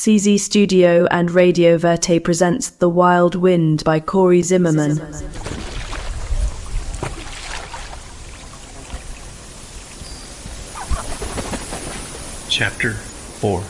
CZ Studio and Radio VÉRTÉ presents The Wild Wind by Cory Zimmerman. Chapter 4.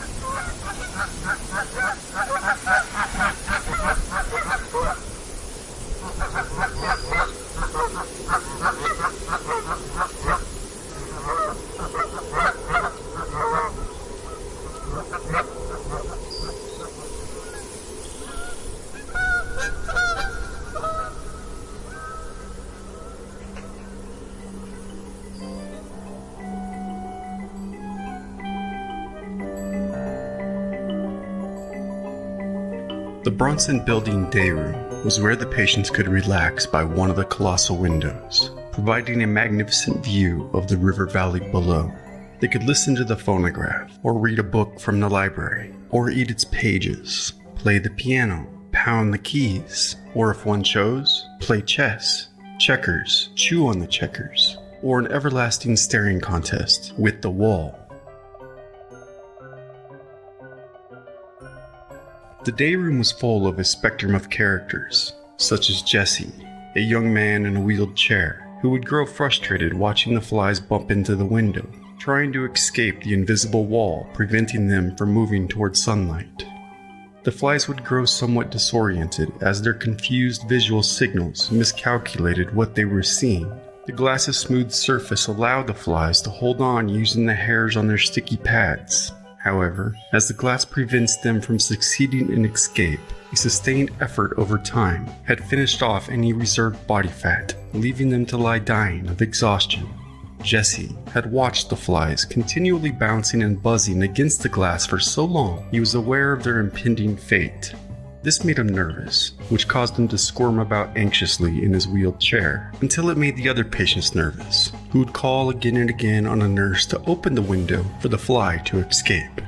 The Bronson Building day room was where the patients could relax by one of the colossal windows, providing a magnificent view of the river valley below. They could listen to the phonograph, or read a book from the library, or eat its pages, play the piano, pound the keys, or if one chose, play chess, checkers, chew on the checkers, or an everlasting staring contest with the wall. The day room was full of a spectrum of characters, such as Jesse, a young man in a wheeled chair, who would grow frustrated watching the flies bump into the window, trying to escape the invisible wall preventing them from moving toward sunlight. The flies would grow somewhat disoriented as their confused visual signals miscalculated what they were seeing. The glass's smooth surface allowed the flies to hold on using the hairs on their sticky pads. However, as the glass prevents them from succeeding in escape, a sustained effort over time had finished off any reserved body fat, leaving them to lie dying of exhaustion. Jesse had watched the flies continually bouncing and buzzing against the glass for so long he was aware of their impending fate. This made him nervous, which caused him to squirm about anxiously in his wheeled chair, until it made the other patients nervous, who would call again and again on a nurse to open the window for the fly to escape.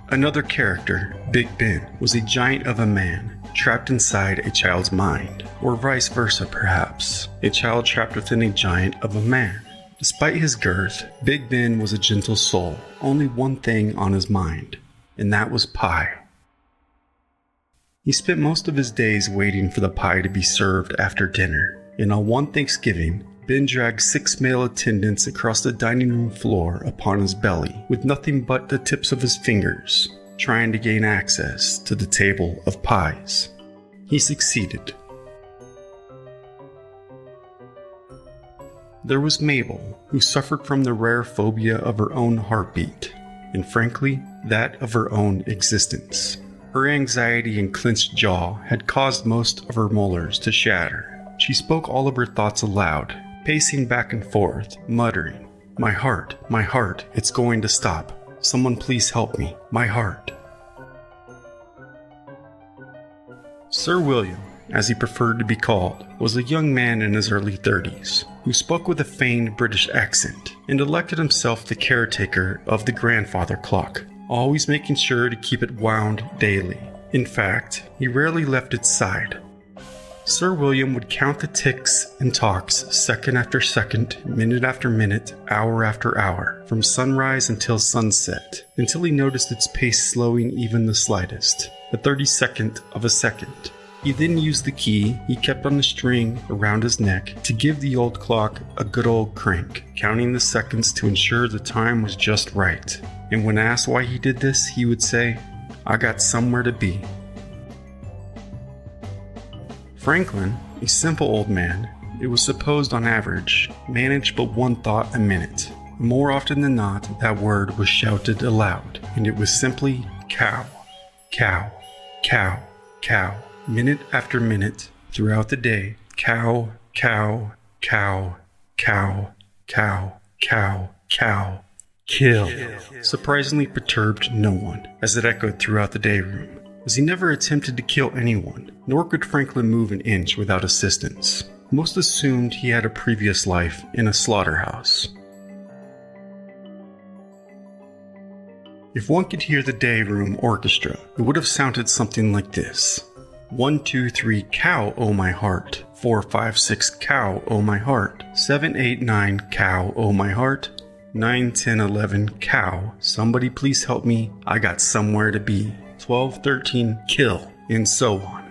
Another character, Big Ben, was a giant of a man, trapped inside a child's mind, or vice versa perhaps, a child trapped within a giant of a man. Despite his girth, Big Ben was a gentle soul, only one thing on his mind, and that was pie. He spent most of his days waiting for the pie to be served after dinner, and on one Thanksgiving, Ben dragged 6 male attendants across the dining room floor upon his belly, with nothing but the tips of his fingers, trying to gain access to the table of pies. He succeeded. There was Mabel, who suffered from the rare phobia of her own heartbeat, and frankly, that of her own existence. Her anxiety and clenched jaw had caused most of her molars to shatter. She spoke all of her thoughts aloud, pacing back and forth, muttering, my heart, it's going to stop. Someone please help me, my heart." Sir William, as he preferred to be called, was a young man in his early 30s, who spoke with a feigned British accent, and elected himself the caretaker of the grandfather clock, always making sure to keep it wound daily. In fact, he rarely left its side. Sir William would count the ticks and talks second after second, minute after minute, hour after hour, from sunrise until sunset, until he noticed its pace slowing even the slightest, a 32nd of a second. He then used the key he kept on the string around his neck to give the old clock a good old crank, counting the seconds to ensure the time was just right. And when asked why he did this, he would say, "I got somewhere to be." Franklin, a simple old man, it was supposed on average, managed but one thought a minute. More often than not, that word was shouted aloud, and it was simply cow, cow, cow, cow. Minute after minute, throughout the day, cow, cow, cow, cow, cow, cow, cow, kill. Surprisingly perturbed no one, as it echoed throughout the day room, as he never attempted to kill anyone, nor could Franklin move an inch without assistance. Most assumed he had a previous life in a slaughterhouse. If one could hear the day room orchestra, it would have sounded something like this. 1, 2, 3, cow, oh my heart. 4, 5, 6, cow, oh my heart. 7, 8, 9, cow, oh my heart. 9, 10, 11, cow, somebody please help me, I got somewhere to be. 12, 13, kill, and so on.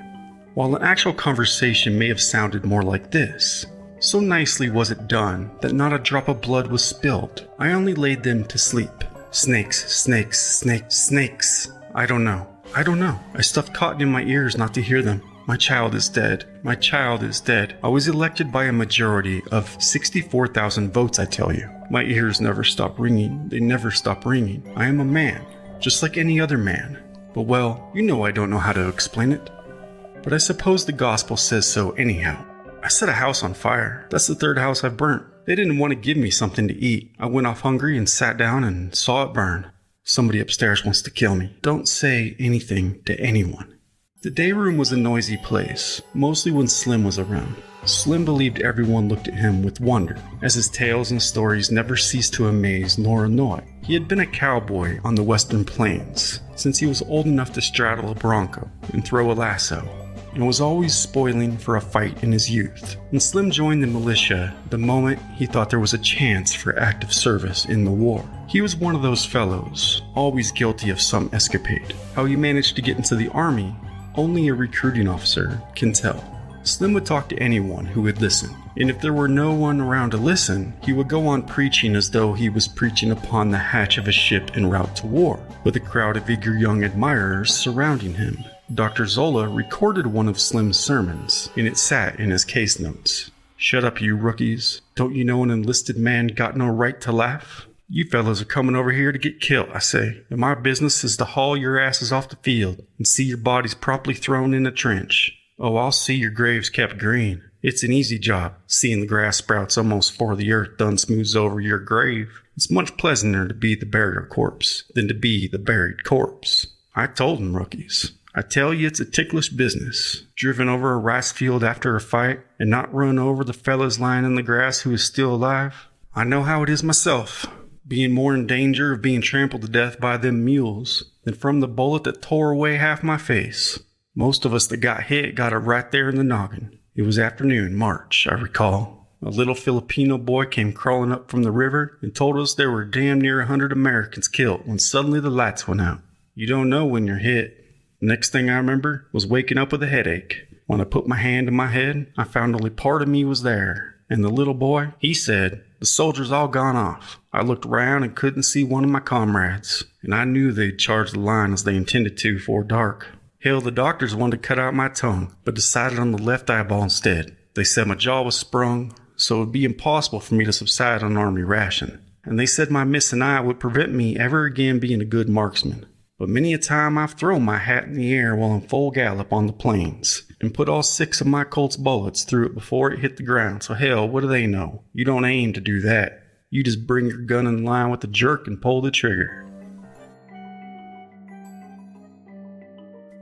While an actual conversation may have sounded more like this, so nicely was it done that not a drop of blood was spilled. I only laid them to sleep. Snakes, snakes, snakes, snakes. I don't know. I stuffed cotton in my ears not to hear them. My child is dead. My child is dead. I was elected by a majority of 64,000 votes, I tell you. My ears never stop ringing. They never stop ringing. I am a man, just like any other man. But well, you know I don't know how to explain it. But I suppose the gospel says so anyhow. I set a house on fire. That's the third house I've burnt. They didn't want to give me something to eat. I went off hungry and sat down and saw it burn. Somebody upstairs wants to kill me. Don't say anything to anyone. The day room was a noisy place, mostly when Slim was around. Slim believed everyone looked at him with wonder, as his tales and stories never ceased to amaze nor annoy. He had been a cowboy on the western plains since he was old enough to straddle a bronco and throw a lasso, and was always spoiling for a fight in his youth. When Slim joined the militia the moment he thought there was a chance for active service in the war. He was one of those fellows, always guilty of some escapade. How he managed to get into the army, only a recruiting officer can tell. Slim would talk to anyone who would listen, and if there were no one around to listen, he would go on preaching as though he was preaching upon the hatch of a ship en route to war, with a crowd of eager young admirers surrounding him. Dr. Zola recorded one of Slim's sermons, and it sat in his case notes. "Shut up, you rookies. Don't you know an enlisted man got no right to laugh? You fellas are coming over here to get killed, I say, and my business is to haul your asses off the field and see your bodies properly thrown in a trench. Oh, I'll see your graves kept green. It's an easy job, seeing the grass sprouts almost before the earth done smooths over your grave. It's much pleasanter to be the burial corpse than to be the buried corpse." I told them, rookies, I tell you it's a ticklish business. Driven over a rice field after a fight and not run over the fellas lying in the grass who is still alive. I know how it is myself, being more in danger of being trampled to death by them mules than from the bullet that tore away half my face. Most of us that got hit got it right there in the noggin. It was afternoon, March, I recall. A little Filipino boy came crawling up from the river and told us there were damn near 100 Americans killed when suddenly the lights went out. You don't know when you're hit. Next thing I remember was waking up with a headache. When I put my hand to my head, I found only part of me was there. And the little boy, he said, "The soldiers all gone off." I looked around and couldn't see one of my comrades, and I knew they'd charged the line as they intended to before dark. Hell, the doctors wanted to cut out my tongue, but decided on the left eyeball instead. They said my jaw was sprung, so it would be impossible for me to subside on army ration. And they said my missing eye would prevent me ever again being a good marksman. But many a time I've thrown my hat in the air while in full gallop on the plains, and put all 6 of my Colt's bullets through it before it hit the ground, so hell, what do they know? You don't aim to do that. You just bring your gun in line with the jerk and pull the trigger.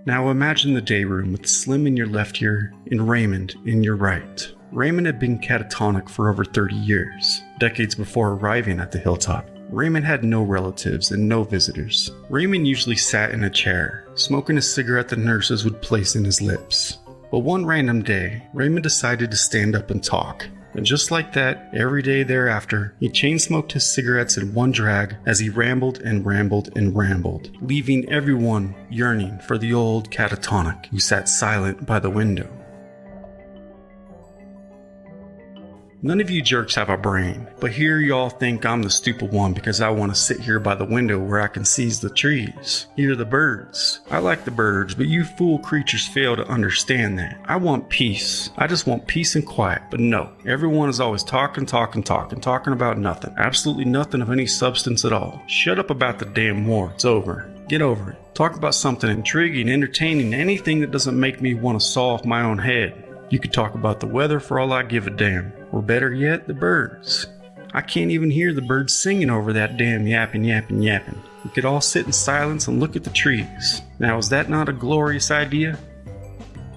Now imagine the day room with Slim in your left ear and Raymond in your right. Raymond had been catatonic for over 30 years, decades before arriving at the hilltop. Raymond had no relatives and no visitors. Raymond usually sat in a chair, smoking a cigarette the nurses would place in his lips. But one random day, Raymond decided to stand up and talk. And just like that, every day thereafter, he chain-smoked his cigarettes in one drag as he rambled and rambled and rambled, leaving everyone yearning for the old catatonic who sat silent by the window. None of you jerks have a brain, but here y'all think I'm the stupid one because I want to sit here by the window where I can seize the trees, hear the birds. I like the birds, but you fool creatures fail to understand that. I want peace. I just want peace and quiet, but no. Everyone is always talking about nothing. Absolutely nothing of any substance at all. Shut up about the damn war. It's over. Get over it. Talk about something intriguing, entertaining, anything that doesn't make me want to saw off my own head. You could talk about the weather for all I give a damn. Or better yet, the birds. I can't even hear the birds singing over that damn yapping. We could all sit in silence and look at the trees. Now, is that not a glorious idea?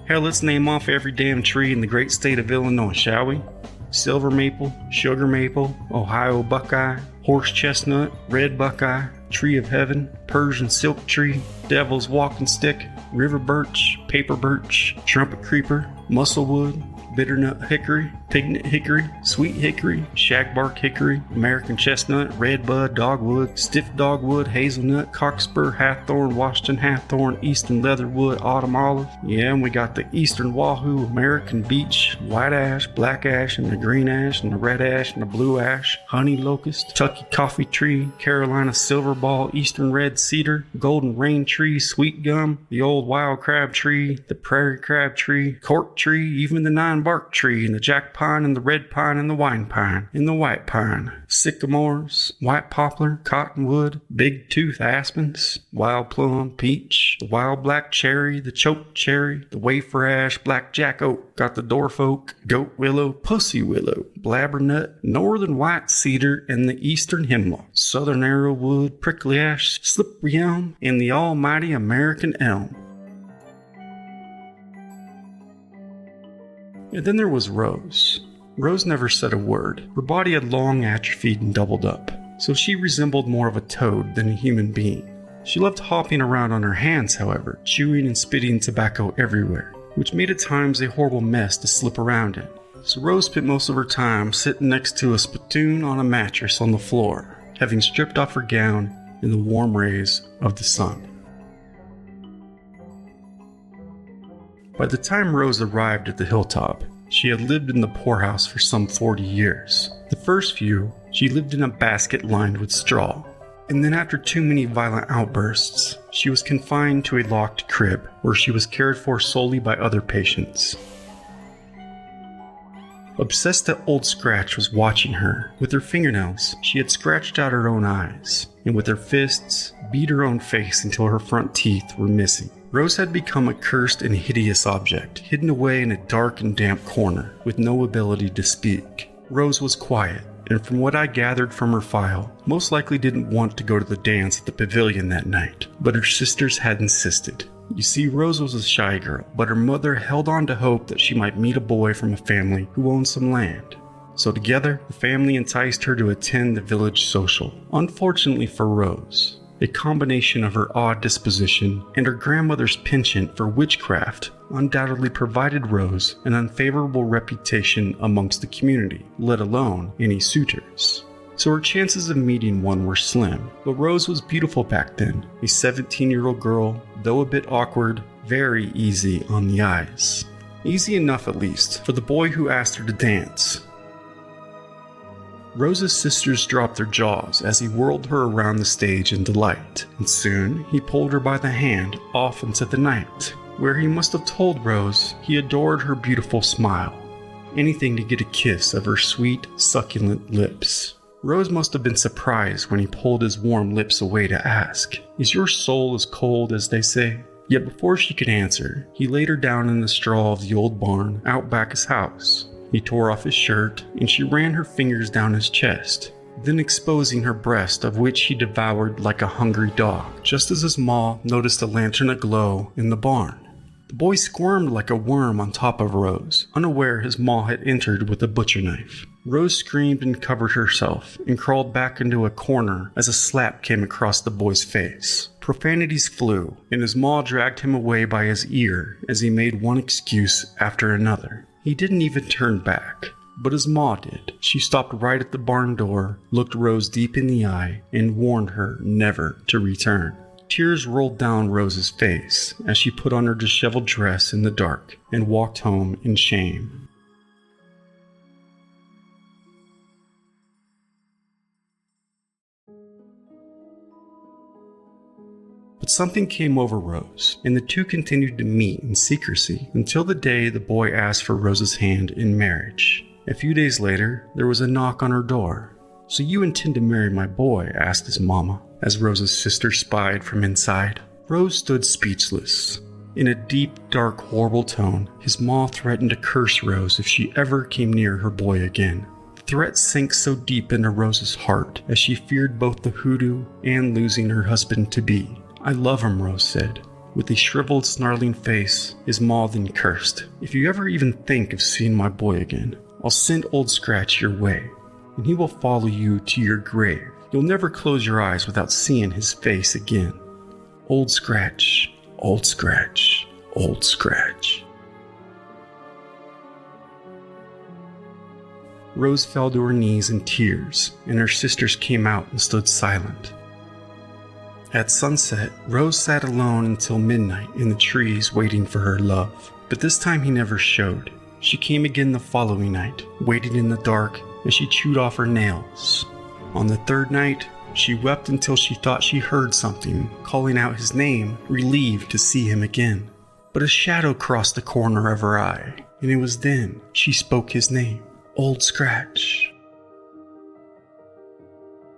Hell, let's name off every damn tree in the great state of Illinois, shall we? Silver maple, sugar maple, Ohio buckeye, horse chestnut, red buckeye, tree of heaven, Persian silk tree, devil's walking stick, river birch, paper birch, trumpet creeper, musclewood, bitternut hickory, pignet hickory, sweet hickory, shagbark hickory, American chestnut, redbud, dogwood, stiff dogwood, hazelnut, cockspur, hathorn, Washington hathorn, eastern leatherwood, autumn olive. Yeah, and we got the eastern wahoo, American beech, white ash, black ash, and the green ash, and the red ash, and the blue ash, honey locust, Tucky coffee tree, Carolina silver ball, eastern red cedar, golden rain tree, sweet gum, the old wild crab tree, the prairie crab tree, cork tree, even the nine bark tree, and the jack pine, and the red pine, and the wine pine, and the white pine, sycamores, white poplar, cottonwood, big tooth aspens, wild plum, peach, the wild black cherry, the choke cherry, the wafer ash, blackjack oak, got the dwarf oak, goat willow, pussy willow, blabbernut, northern white cedar, and the eastern hemlock, southern arrowwood, prickly ash, slippery elm, and the almighty American elm. And then there was Rose. Rose never said a word. Her body had long atrophied and doubled up, so she resembled more of a toad than a human being. She loved hopping around on her hands, however, chewing and spitting tobacco everywhere, which made at times a horrible mess to slip around in. So Rose spent most of her time sitting next to a spittoon on a mattress on the floor, having stripped off her gown in the warm rays of the sun. By the time Rose arrived at the hilltop, she had lived in the poorhouse for some 40 years. The first few, she lived in a basket lined with straw. And then after too many violent outbursts, she was confined to a locked crib where she was cared for solely by other patients. Obsessed that Old Scratch was watching her, with her fingernails, she had scratched out her own eyes, and with her fists, beat her own face until her front teeth were missing. Rose had become a cursed and hideous object, hidden away in a dark and damp corner, with no ability to speak. Rose was quiet, and from what I gathered from her file, most likely didn't want to go to the dance at the pavilion that night, but her sisters had insisted. You see, Rose was a shy girl, but her mother held on to hope that she might meet a boy from a family who owned some land. So together, the family enticed her to attend the village social. Unfortunately for Rose, a combination of her odd disposition and her grandmother's penchant for witchcraft undoubtedly provided Rose an unfavorable reputation amongst the community, let alone any suitors. So her chances of meeting one were slim, but Rose was beautiful back then, a 17-year-old girl, though a bit awkward, very easy on the eyes. Easy enough at least, for the boy who asked her to dance. Rose's sisters dropped their jaws as he whirled her around the stage in delight, and soon he pulled her by the hand off into the night, where he must have told Rose he adored her beautiful smile, anything to get a kiss of her sweet, succulent lips. Rose must have been surprised when he pulled his warm lips away to ask, "Is your soul as cold as they say?" Yet before she could answer, he laid her down in the straw of the old barn out back his house. He tore off his shirt, and she ran her fingers down his chest, then exposing her breast, of which he devoured like a hungry dog, just as his maw noticed a lantern aglow in the barn. The boy squirmed like a worm on top of Rose, unaware his maw had entered with a butcher knife. Rose screamed and covered herself, and crawled back into a corner as a slap came across the boy's face. Profanities flew, and his maw dragged him away by his ear as he made one excuse after another. He didn't even turn back, but his maw did. She stopped right at the barn door, looked Rose deep in the eye, and warned her never to return. Tears rolled down Rose's face as she put on her disheveled dress in the dark and walked home in shame. But something came over Rose, and the two continued to meet in secrecy until the day the boy asked for Rose's hand in marriage. A few days later, there was a knock on her door. "So you intend to marry my boy?" asked his mama, as Rose's sister spied from inside. Rose stood speechless. In a deep, dark, horrible tone, his maw threatened to curse Rose if she ever came near her boy again. The threat sank so deep into Rose's heart as she feared both the hoodoo and losing her husband-to-be. "I love him," Rose said. With a shriveled, snarling face, his maw then cursed. "If you ever even think of seeing my boy again, I'll send Old Scratch your way, and he will follow you to your grave. You'll never close your eyes without seeing his face again. Old Scratch, Old Scratch, Old Scratch." Rose fell to her knees in tears, and her sisters came out and stood silent. At sunset, Rose sat alone until midnight in the trees waiting for her love, but this time he never showed. She came again the following night, waited in the dark as she chewed off her nails. On the third night, she wept until she thought she heard something calling out his name, relieved to see him again. But a shadow crossed the corner of her eye, and it was then she spoke his name, Old Scratch.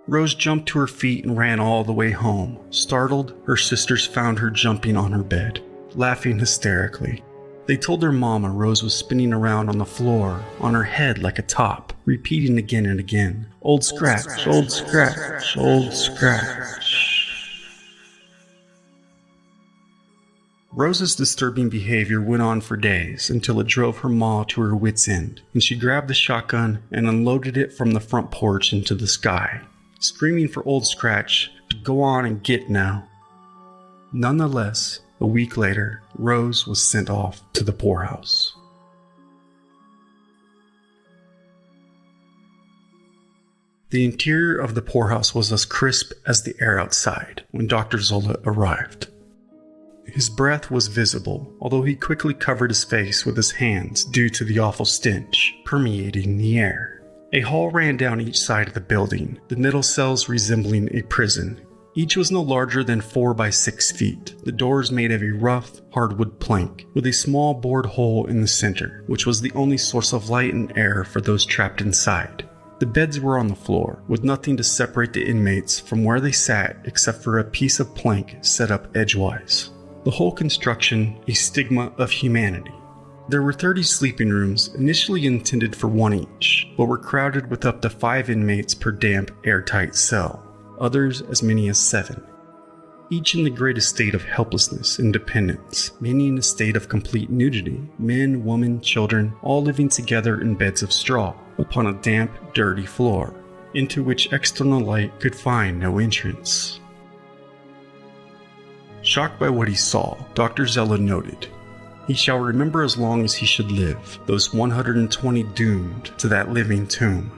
Rose jumped to her feet and ran all the way home. Startled, her sisters found her jumping on her bed, laughing hysterically. They told their mama Rose was spinning around on the floor, on her head like a top, repeating again and again, Old Scratch, Old Scratch, Old Scratch. Rose's disturbing behavior went on for days until it drove her ma to her wit's end, and she grabbed the shotgun and unloaded it from the front porch into the sky, screaming for Old Scratch to go on and get now. Nonetheless, a week later, Rose was sent off to the poorhouse. The interior of the poorhouse was as crisp as the air outside when Dr. Zola arrived. His breath was visible, although he quickly covered his face with his hands due to the awful stench permeating the air. A hall ran down each side of the building, the middle cells resembling a prison. Each was no larger than 4 by 6 feet, the doors made of a rough, hardwood plank, with a small bored hole in the center, which was the only source of light and air for those trapped inside. The beds were on the floor, with nothing to separate the inmates from where they sat except for a piece of plank set up edgewise. The whole construction a stigma of humanity. There were 30 sleeping rooms, initially intended for 1 each, but were crowded with up to 5 inmates per damp, airtight cell. Others as many as 7. Each in the greatest state of helplessness and dependence, many in a state of complete nudity, men, women, children, all living together in beds of straw, upon a damp, dirty floor, into which external light could find no entrance. Shocked by what he saw, Dr. Zella noted, "He shall remember as long as he should live, those 120 doomed to that living tomb.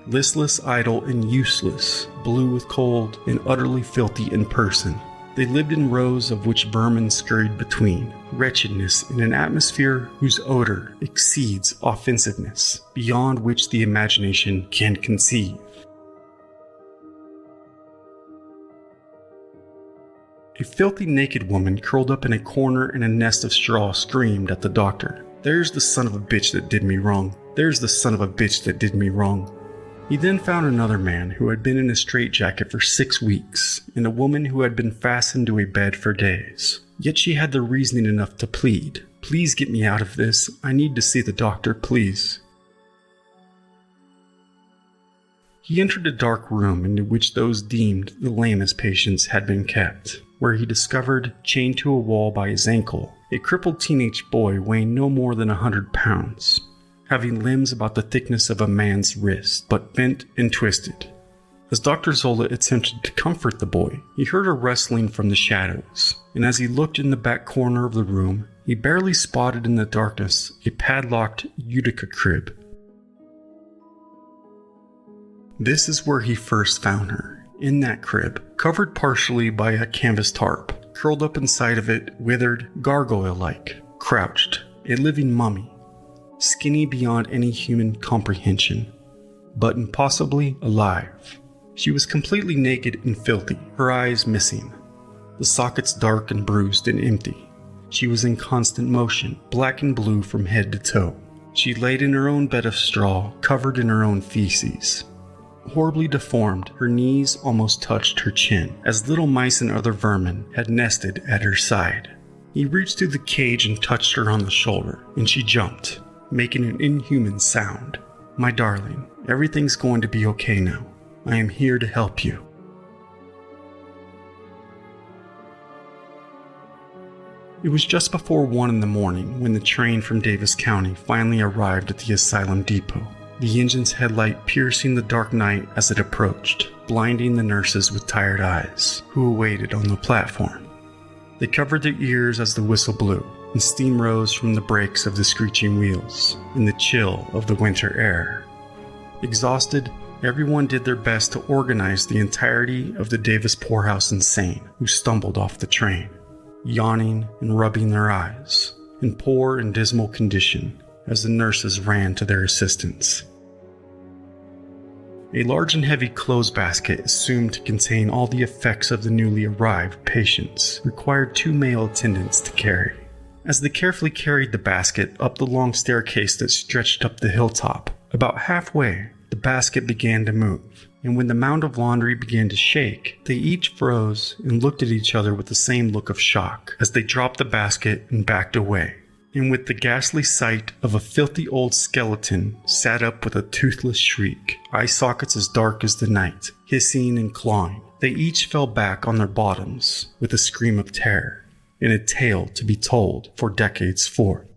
Listless, idle, and useless, blue with cold, and utterly filthy in person. They lived in rows of which vermin scurried between, wretchedness in an atmosphere whose odor exceeds offensiveness, beyond which the imagination can conceive." A filthy naked woman curled up in a corner in a nest of straw screamed at the doctor, "There's the son of a bitch that did me wrong. There's the son of a bitch that did me wrong." He then found another man who had been in a straitjacket for 6 weeks, and a woman who had been fastened to a bed for days. Yet she had the reasoning enough to plead, "Please get me out of this. I need to see the doctor, please." He entered a dark room into which those deemed the lamest patients had been kept, where he discovered, chained to a wall by his ankle, a crippled teenage boy weighing no more than 100 pounds. Having limbs about the thickness of a man's wrist, but bent and twisted. As Dr. Zola attempted to comfort the boy, he heard a rustling from the shadows, and as he looked in the back corner of the room, he barely spotted in the darkness a padlocked Utica crib. This is where he first found her, in that crib, covered partially by a canvas tarp, curled up inside of it, withered, gargoyle-like, crouched, a living mummy. Skinny beyond any human comprehension, but impossibly alive. She was completely naked and filthy, her eyes missing, the sockets dark and bruised and empty. She was in constant motion, black and blue from head to toe. She laid in her own bed of straw, covered in her own feces. Horribly deformed, her knees almost touched her chin, as little mice and other vermin had nested at her side. He reached through the cage and touched her on the shoulder, and she jumped, making an inhuman sound. "My darling, everything's going to be okay now. I am here to help you." It was just before 1 in the morning when the train from Davis County finally arrived at the asylum depot, the engine's headlight piercing the dark night as it approached, blinding the nurses with tired eyes, who awaited on the platform. They covered their ears as the whistle blew, and steam rose from the brakes of the screeching wheels, in the chill of the winter air. Exhausted, everyone did their best to organize the entirety of the Davis poorhouse insane who stumbled off the train, yawning and rubbing their eyes, in poor and dismal condition as the nurses ran to their assistance. A large and heavy clothes basket assumed to contain all the effects of the newly arrived patients required 2 male attendants to carry. As they carefully carried the basket up the long staircase that stretched up the hilltop, about halfway, the basket began to move, and when the mound of laundry began to shake, they each froze and looked at each other with the same look of shock as they dropped the basket and backed away. And with the ghastly sight of a filthy old skeleton sat up with a toothless shriek, eye sockets as dark as the night, hissing and clawing, they each fell back on their bottoms with a scream of terror, in a tale to be told for decades forth.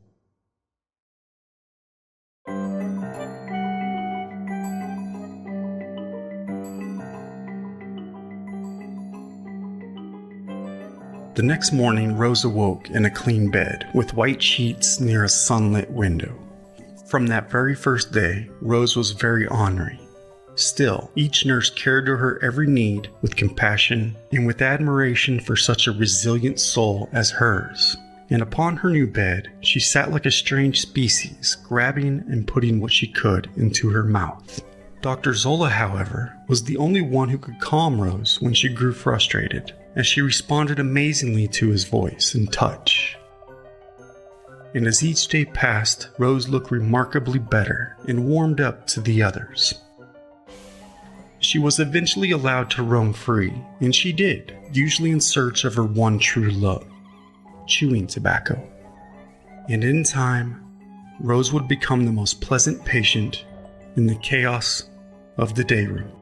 The next morning, Rose awoke in a clean bed with white sheets near a sunlit window. From that very first day, Rose was very ornery. Still, each nurse cared to her every need with compassion and with admiration for such a resilient soul as hers. And upon her new bed, she sat like a strange species, grabbing and putting what she could into her mouth. Dr. Zola, however, was the only one who could calm Rose when she grew frustrated, as she responded amazingly to his voice and touch. And as each day passed, Rose looked remarkably better and warmed up to the others. She was eventually allowed to roam free, and she did, usually in search of her one true love, chewing tobacco. And in time, Rose would become the most pleasant patient in the chaos of the day room.